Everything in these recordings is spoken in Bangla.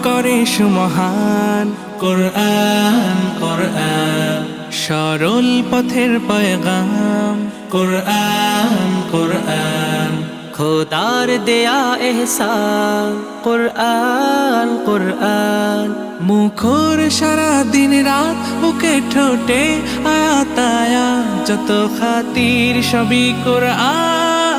করে সুমহান। কোরআন কোরআন সরল পথের পয়গাম। কোরআন কোরআন খোদার দেয়া এহসান। কোরআন কোরআন মুখর সারা দিন রাত, বুকে ঠোঁটে আয়াত আয়াত, যত খাতির সবই কোরআন।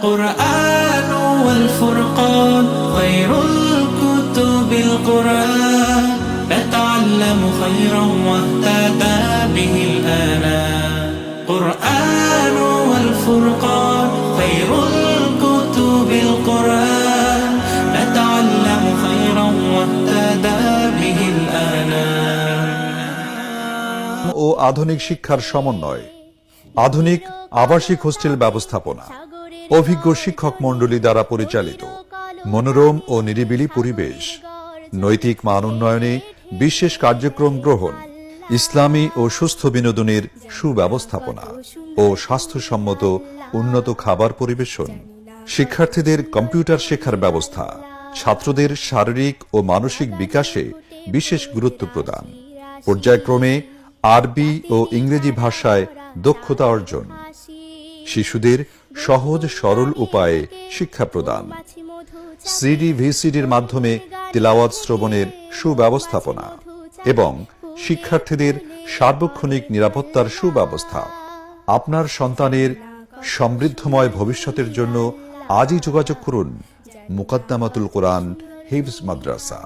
কোরআন ওয়াল ফুরকান খায়রুল কুতুবিল কোরআন, نتعلم خيرا واهتدى به الآنام. قرآن والفرقان خير الكتب القرآن، نتعلم خيرا واهتدى به الآنام. ও আধুনিক শিক্ষার সমন্বয়, আধুনিক আবাসিক হোস্টেল ব্যবস্থাপনা, অভিজ্ঞ শিক্ষক মণ্ডলী দ্বারা পরিচালিত মনোরম ও নিরিবিলি পরিবেশ, নৈতিক মান উন্নয়নে বিশেষ কার্যক্রম গ্রহণ, ইসলামী ও সুস্থ বিনোদনের সুব্যবস্থাপনা ও স্বাস্থ্যসম্মত উন্নত খাবার পরিবেশন, শিক্ষার্থীদের কম্পিউটার শেখার ব্যবস্থা, ছাত্রদের শারীরিক ও মানসিক বিকাশে বিশেষ গুরুত্ব প্রদান, পর্যায়ক্রমে আরবি ও ইংরেজি ভাষায় দক্ষতা অর্জন, শিশুদের সহজ সরল উপায়ে শিক্ষা প্রদান, সিডি ভিসিডির মাধ্যমে তিলাওয়াত শ্রবণের সুব্যবস্থাপনা এবং শিক্ষার্থীদের সার্বক্ষণিক নিরাপত্তার সুব্যবস্থা। আপনার সন্তানের সমৃদ্ধময় ভবিষ্যতের জন্য আজই যোগাযোগ করুন মুকদ্দমাতুল কোরআন হিফজ মাদ্রাসা।